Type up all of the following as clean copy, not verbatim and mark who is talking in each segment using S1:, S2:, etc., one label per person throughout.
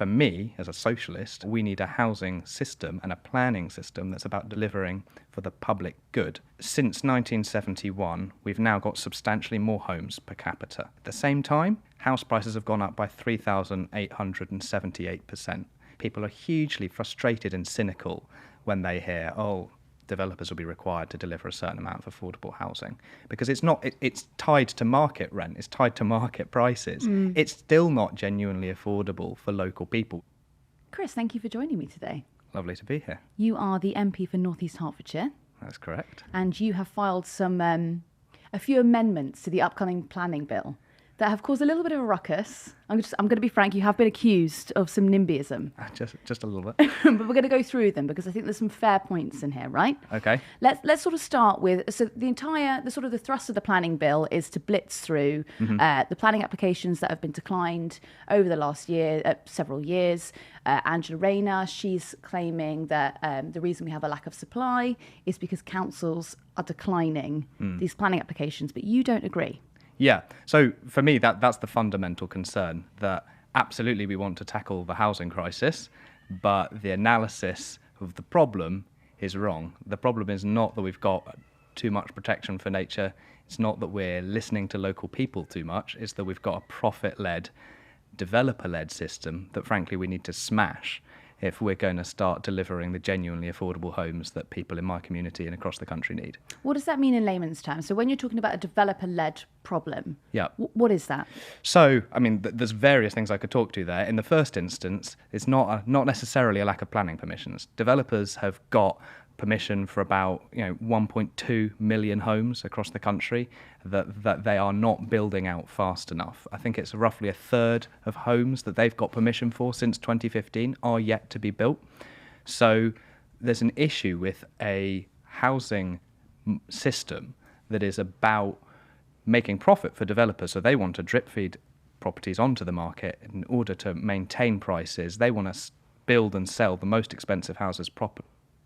S1: for me, as a socialist, we need a housing system and a planning system that's about delivering for the public good. Since 1971, we've now got substantially more homes per capita. At the same time, house prices have gone up by 3,878%. People are hugely frustrated and cynical when they hear, developers will be required to deliver a certain amount of affordable housing, because it's tied to market rent, it's tied to market prices. It's still not genuinely affordable for local people.
S2: Chris, thank you for joining me today.
S1: Lovely to be here.
S2: You are the MP for North East Hertfordshire.
S1: That's correct.
S2: And you have filed a few amendments to the upcoming planning bill that have caused a little bit of a ruckus. I'm going to be frank, you have been accused of some NIMBYism.
S1: Just a little bit.
S2: But we're going to go through them because I think there's some fair points in here, right?
S1: Okay.
S2: Let's sort of start with, so the thrust of the planning bill is to blitz through the planning applications that have been declined over the last several years. Angela Rayner, she's claiming that the reason we have a lack of supply is because councils are declining these planning applications, but you don't agree.
S1: Yeah, so for me, that's the fundamental concern, that absolutely we want to tackle the housing crisis, but the analysis of the problem is wrong. The problem is not that we've got too much protection for nature, it's not that we're listening to local people too much, it's that we've got a profit-led, developer-led system that frankly we need to smash if we're going to start delivering the genuinely affordable homes that people in my community and across the country need.
S2: What does that mean in layman's terms? So when you're talking about a developer-led problem,
S1: yeah,
S2: what is that?
S1: So, I mean, there's various things I could talk to there. In the first instance, it's not necessarily a lack of planning permissions. Developers have got permission for about 1.2 million homes across the country that they are not building out fast enough. I think it's roughly a third of homes that they've got permission for since 2015 are yet to be built. So there's an issue with a housing system that is about making profit for developers. So they want to drip feed properties onto the market in order to maintain prices. They want to build and sell the most expensive houses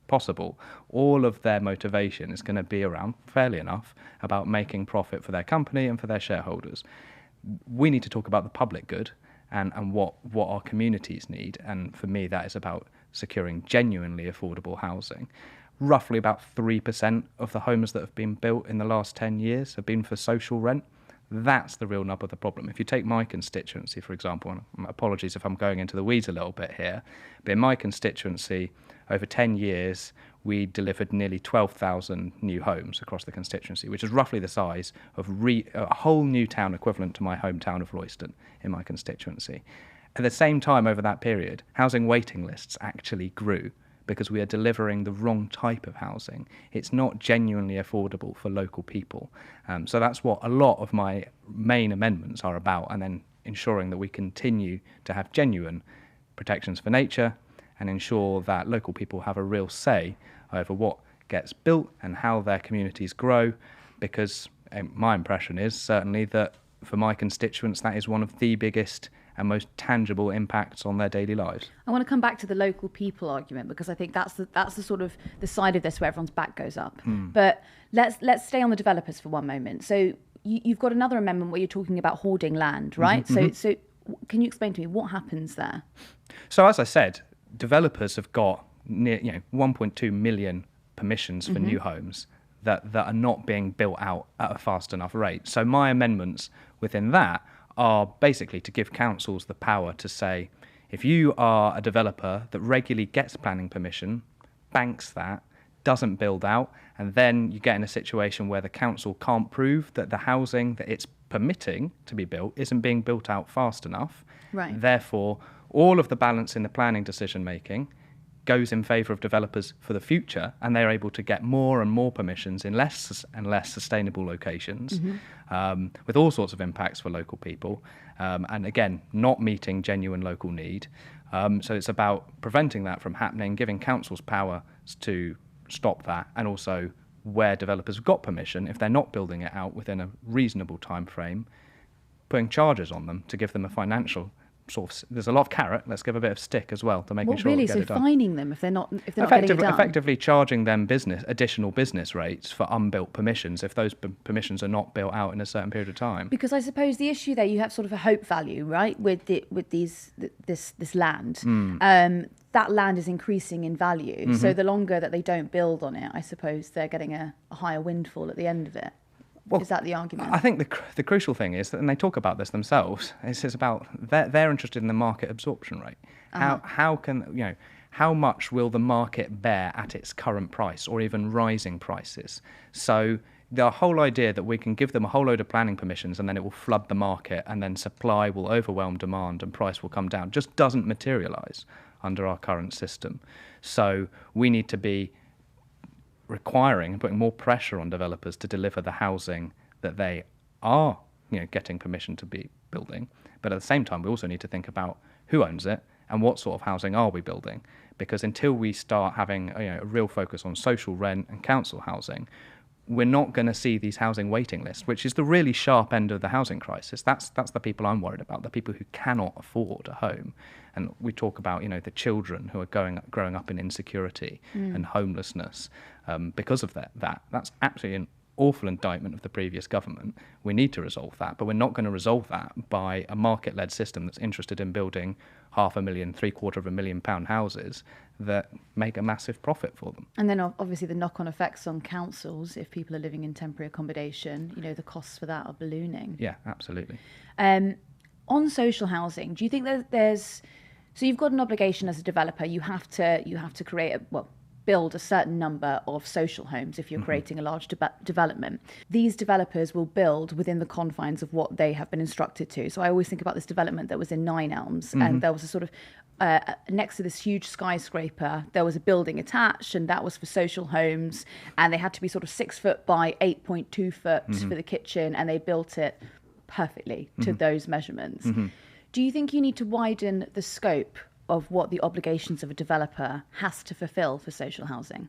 S1: possible. All of their motivation is going to be around, fairly enough, about making profit for their company and for their shareholders. We need to talk about the public good and what our communities need, and for me that is about securing genuinely affordable housing. Roughly about 3% of the homes that have been built in the last 10 years have been for social rent. That's the real nub of the problem. If you take my constituency, for example, and apologies if I'm going into the weeds a little bit here, but in my constituency, over 10 years, we delivered nearly 12,000 new homes across the constituency, which is roughly the size of a whole new town equivalent to my hometown of Royston in my constituency. At the same time, over that period, housing waiting lists actually grew because we are delivering the wrong type of housing. It's not genuinely affordable for local people. So that's what a lot of my main amendments are about, and then ensuring that we continue to have genuine protections for nature and ensure that local people have a real say over what gets built and how their communities grow, because my impression is certainly that for my constituents that is one of the biggest and most tangible impacts on their daily lives.
S2: I want to come back to the local people argument, because I think that's the sort of the side of this where everyone's back goes up. But let's stay on the developers for one moment. So you've got another amendment where you're talking about hoarding land, right? So can you explain to me what happens there?
S1: So as I said, developers have got near 1.2 million permissions for new homes that are not being built out at a fast enough rate. So my amendments within that are basically to give councils the power to say, if you are a developer that regularly gets planning permission, banks that, doesn't build out, and then you get in a situation where the council can't prove that the housing that it's permitting to be built isn't being built out fast enough.
S2: Right.
S1: Therefore, all of the balance in the planning decision making goes in favour of developers for the future, and they're able to get more and more permissions in less and less sustainable locations, with all sorts of impacts for local people, and again, not meeting genuine local need. So it's about preventing that from happening, giving councils power to stop that, and also where developers have got permission, if they're not building it out within a reasonable time frame, putting charges on them to give them a financial there's a lot of carrot. Let's give a bit of stick as well to making sure
S2: really?
S1: we get it done.
S2: Fining them if they're not getting it done?
S1: Effectively charging them additional business rates for unbuilt permissions if those permissions are not built out in a certain period of time.
S2: Because I suppose the issue there, you have sort of a hope value, right, with this land. That land is increasing in value. So the longer that they don't build on it, I suppose they're getting a higher windfall at the end of it. Well, is that the argument?
S1: I think the crucial thing is that, and they talk about this themselves, it's about they're interested in the market absorption rate. How much will the market bear at its current price or even rising prices? So the whole idea that we can give them a whole load of planning permissions and then it will flood the market and then supply will overwhelm demand and price will come down just doesn't materialise under our current system. So we need to be requiring and putting more pressure on developers to deliver the housing that they are getting permission to be building. But at the same time, we also need to think about who owns it and what sort of housing are we building. Because until we start having a real focus on social rent and council housing, we're not going to see these housing waiting lists, which is the really sharp end of the housing crisis. That's the people I'm worried about, the people who cannot afford a home. And we talk about, the children who are growing up in insecurity and homelessness because of that. That's absolutely an awful indictment of the previous government. We need to resolve that, but we're not going to resolve that by a market-led system that's interested in building £500,000, £750,000 houses that make a massive profit for them.
S2: And then obviously the knock-on effects on councils, if people are living in temporary accommodation, the costs for that are ballooning.
S1: Yeah, absolutely.
S2: On social housing, do you think that there's... So you've got an obligation as a developer, you have to create build a certain number of social homes if you're creating a large development. These developers will build within the confines of what they have been instructed to. So I always think about this development that was in Nine Elms, and there was a sort of next to this huge skyscraper, there was a building attached, and that was for social homes, and they had to be sort of 6 foot by 8.2 foot for the kitchen, and they built it perfectly to those measurements. Do you think you need to widen the scope of what the obligations of a developer has to fulfill for social housing?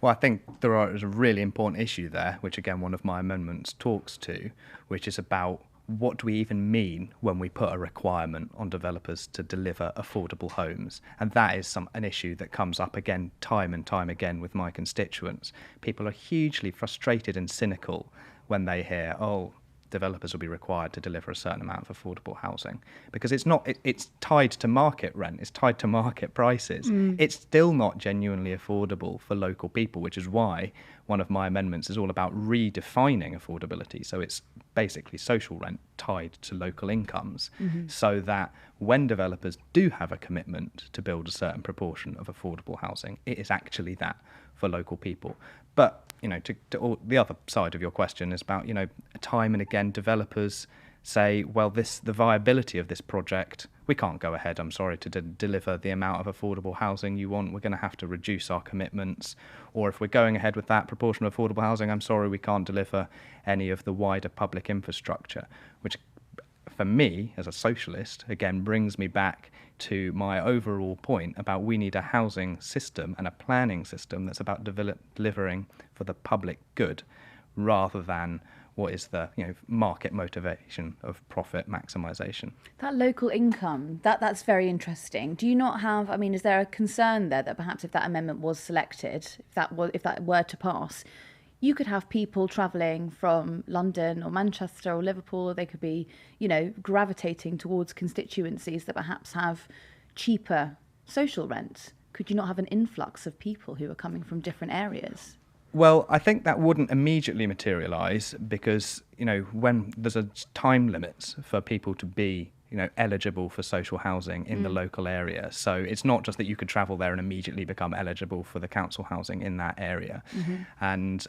S1: Well, I think there's a really important issue there, which again one of my amendments talks to, which is about what do we even mean when we put a requirement on developers to deliver affordable homes? And that is an issue that comes up again, time and time again with my constituents. People are hugely frustrated and cynical when they hear, developers will be required to deliver a certain amount of affordable housing, because it's tied to market rent, it's tied to market prices. It's still not genuinely affordable for local people, which is why one of my amendments is all about redefining affordability. So it's basically social rent tied to local incomes, so that when developers do have a commitment to build a certain proportion of affordable housing, it is actually that for local people. But the other side of your question is about, time and again, developers say, well, the viability of this project, we can't go ahead, I'm sorry, to deliver the amount of affordable housing you want. We're going to have to reduce our commitments. Or if we're going ahead with that proportion of affordable housing, I'm sorry, we can't deliver any of the wider public infrastructure, which for me, as a socialist, again, brings me back to my overall point about we need a housing system and a planning system that's about delivering for the public good rather than what is the market motivation of profit maximisation.
S2: That local income, that's very interesting. Do you not have, is there a concern there that perhaps if that amendment was selected, if that were to pass, you could have people travelling from London or Manchester or Liverpool, they could be, gravitating towards constituencies that perhaps have cheaper social rent. Could you not have an influx of people who are coming from different areas?
S1: Well, I think that wouldn't immediately materialise because, when there's a time limits for people to be, eligible for social housing in the local area. So it's not just that you could travel there and immediately become eligible for the council housing in that area. And,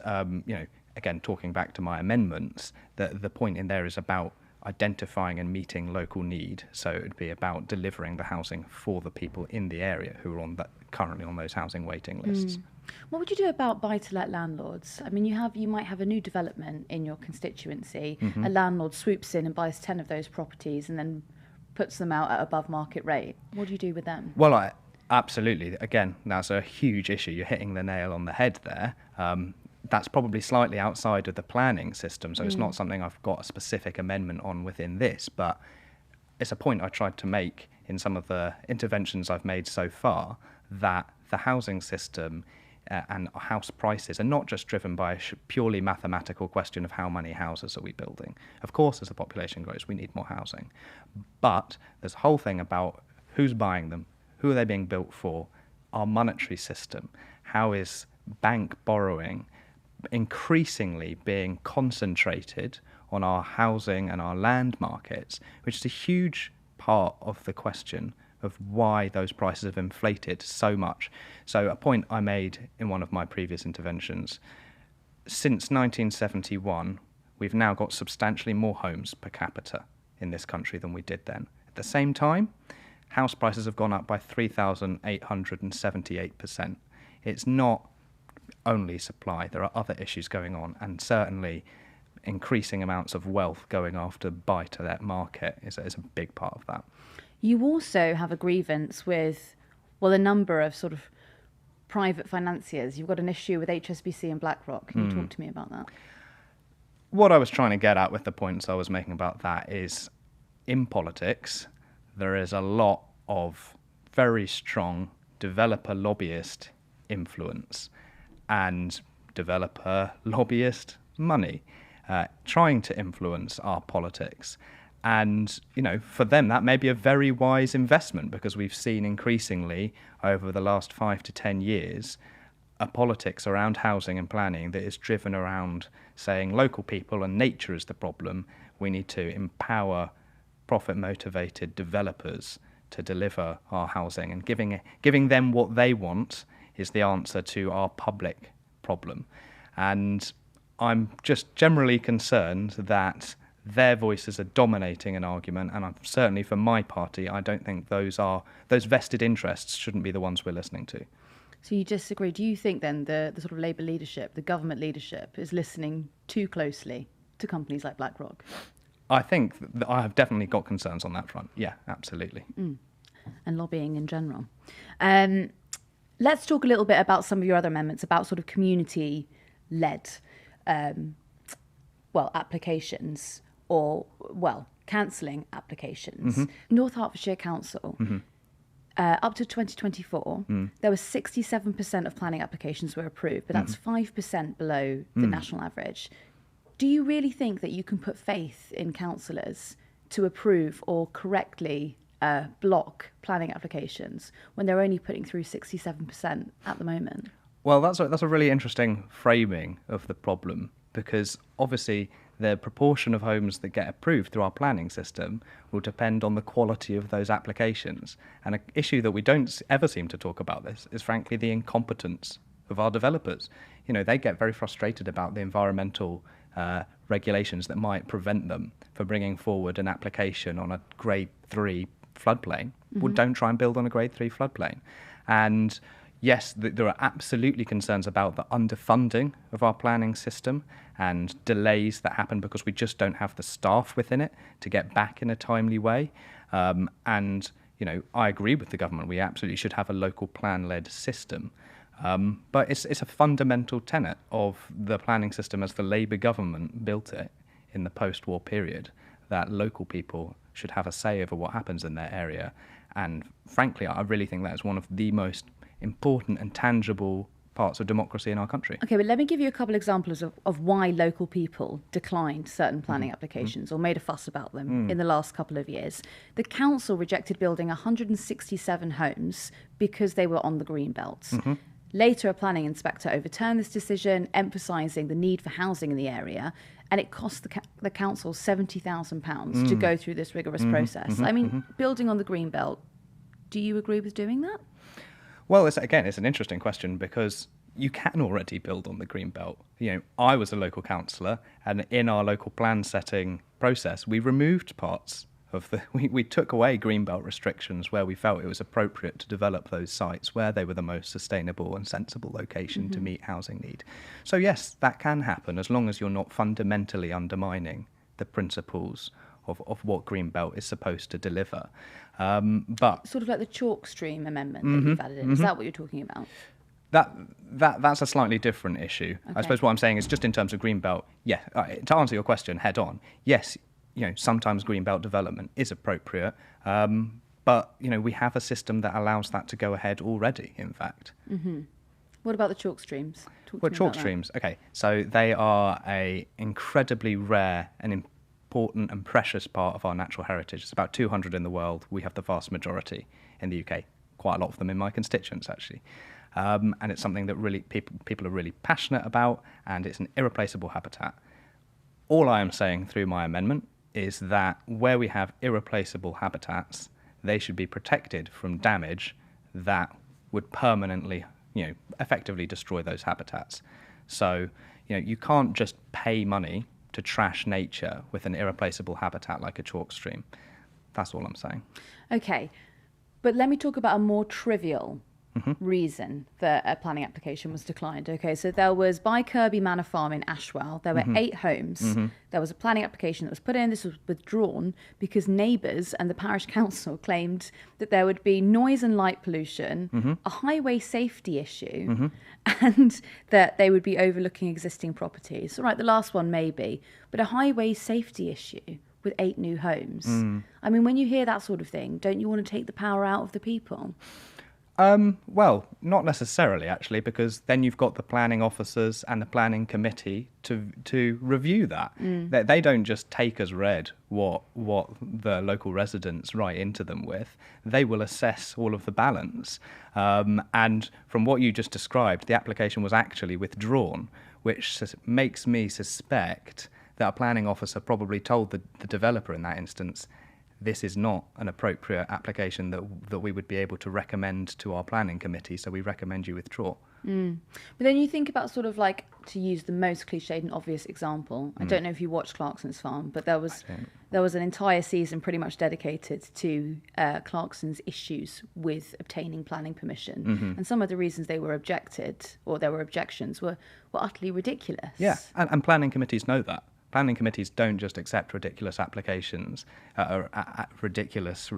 S1: again, talking back to my amendments, the point in there is about identifying and meeting local need. So it would be about delivering the housing for the people in the area who are currently on those housing waiting lists.
S2: What would you do about buy-to-let landlords? You might have a new development in your constituency. A landlord swoops in and buys 10 of those properties and then puts them out at above market rate. What do you do with them?
S1: Well, absolutely. Again, that's a huge issue. You're hitting the nail on the head there. That's probably slightly outside of the planning system, so it's not something I've got a specific amendment on within this, but it's a point I tried to make in some of the interventions I've made so far, that the housing system and house prices are not just driven by a purely mathematical question of how many houses are we building. Of course, as the population grows, we need more housing. But there's a whole thing about who's buying them, who are they being built for, our monetary system, how is bank borrowing increasingly being concentrated on our housing and our land markets, which is a huge part of the question of why those prices have inflated so much. So a point I made in one of my previous interventions, since 1971, we've now got substantially more homes per capita in this country than we did then. At the same time, house prices have gone up by 3,878%. It's not only supply, there are other issues going on, and certainly increasing amounts of wealth going after buy-to-let market is a big part of that.
S2: You also have a grievance with, well, a number of sort of private financiers. You've got an issue with HSBC and BlackRock. Can you talk to me about that?
S1: What I was trying to get at with the points I was making about that is, in politics, there is a lot of very strong developer lobbyist influence and developer lobbyist money trying to influence our politics. And, for them, that may be a very wise investment, because we've seen increasingly over the last 5 to 10 years a politics around housing and planning that is driven around saying local people and nature is the problem. We need to empower profit-motivated developers to deliver our housing, and giving them what they want is the answer to our public problem. And I'm just generally concerned that their voices are dominating an argument, and certainly for my party, I don't think those vested interests shouldn't be the ones we're listening to.
S2: So you disagree? Do you think then the sort of Labour leadership, the government leadership, is listening too closely to companies like BlackRock?
S1: I think that I have definitely got concerns on that front. Yeah, absolutely.
S2: And lobbying in general. Let's talk a little bit about some of your other amendments about sort of community-led, applications, or, cancelling applications. North Hertfordshire Council, up to 2024, there was 67% of planning applications were approved, but that's 5% below the national average. Do you really think that you can put faith in councillors to approve or correctly block planning applications when they're only putting through 67% at the moment?
S1: Well, that's a really interesting framing of the problem, because obviously the proportion of homes that get approved through our planning system will depend on the quality of those applications. And an issue that we don't ever seem to talk about this is, frankly, the incompetence of our developers. They get very frustrated about the environmental regulations that might prevent them from bringing forward an application on a grade 3 floodplain. Well, don't try and build on a grade 3 floodplain. And yes, there are absolutely concerns about the underfunding of our planning system and delays that happen because we just don't have the staff within it to get back in a timely way. And I agree with the government. We absolutely should have a local plan-led system. But it's a fundamental tenet of the planning system as the Labour government built it in the post-war period, that local people should have a say over what happens in their area. And frankly, I really think that is one of the most important and tangible parts of democracy in our country.
S2: Okay, but let me give you a couple examples of why local people declined certain planning applications or made a fuss about them in the last couple of years. The council rejected building 167 homes because they were on the green belts. Later, a planning inspector overturned this decision, emphasising the need for housing in the area, and it cost the council £70,000 to go through this rigorous process. I mean, building on the green belt, do you agree with doing that?
S1: Well, it's an interesting question, because you can already build on the green belt. I was a local councillor, and in our local plan setting process, we removed parts of we took away greenbelt restrictions where we felt it was appropriate to develop those sites where they were the most sustainable and sensible location to meet housing need. So yes, that can happen as long as you're not fundamentally undermining the principles of what greenbelt is supposed to deliver. But
S2: sort of like the chalk stream amendment that you've added in. Is that what you're talking about?
S1: That's a slightly different issue. Okay. I suppose what I'm saying is just in terms of greenbelt, to answer your question head on, yes, sometimes greenbelt development is appropriate, but we have a system that allows that to go ahead already, in fact.
S2: What about the chalk streams?
S1: Well, chalk streams, okay. So they are a incredibly rare and important and precious part of our natural heritage. It's about 200 in the world. We have the vast majority in the UK. Quite a lot of them in my constituents, actually. And it's something that really people are really passionate about, and it's an irreplaceable habitat. All I am saying through my amendment is that where we have irreplaceable habitats, they should be protected from damage that would permanently, effectively destroy those habitats. So, you can't just pay money to trash nature with an irreplaceable habitat like a chalk stream. That's all I'm saying.
S2: Okay, but let me talk about a more trivial reason that a planning application was declined. Okay, so there was, by Kirby Manor Farm in Ashwell, there were 8 homes. There was a planning application that was put in. This was withdrawn because neighbours and the parish council claimed that there would be noise and light pollution, a highway safety issue, and that they would be overlooking existing properties. All right, the last one maybe, but a highway safety issue with 8 new homes. I mean, when you hear that sort of thing, don't you want to take the power out of the people?
S1: Well, not necessarily, actually, because then you've got the planning officers and the planning committee to review that. They don't just take as read what the local residents write into them with. They will assess all of the balance. And from what you just described, the application was actually withdrawn, which makes me suspect that a planning officer probably told the developer in that instance, this is not an appropriate application that we would be able to recommend to our planning committee, so we recommend you withdraw.
S2: But then you think about sort of like, to use the most cliched and obvious example, I don't know if you watched Clarkson's Farm, but there was an entire season pretty much dedicated to Clarkson's issues with obtaining planning permission. And some of the reasons they were objected, or there were objections, were utterly ridiculous.
S1: Yeah, and planning committees know that. Planning committees don't just accept ridiculous applications or ridiculous,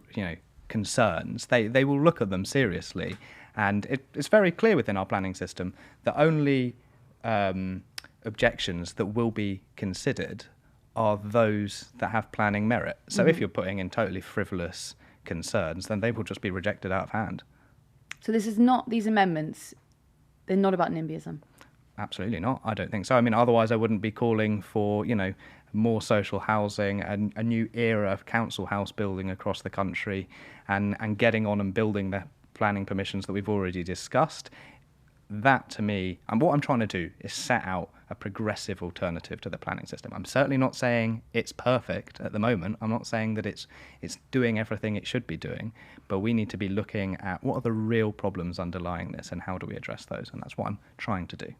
S1: concerns. They will look at them seriously, and it's very clear within our planning system that only objections that will be considered are those that have planning merit. So if you're putting in totally frivolous concerns, then they will just be rejected out of hand.
S2: So these amendments, they're not about NIMBYism.
S1: Absolutely not. I don't think so. I mean, otherwise I wouldn't be calling for, more social housing and a new era of council house building across the country and getting on and building the planning permissions that we've already discussed. That, to me, and what I'm trying to do is set out a progressive alternative to the planning system. I'm certainly not saying it's perfect at the moment. I'm not saying that it's doing everything it should be doing, but we need to be looking at what are the real problems underlying this and how do we address those, and that's what I'm trying to do.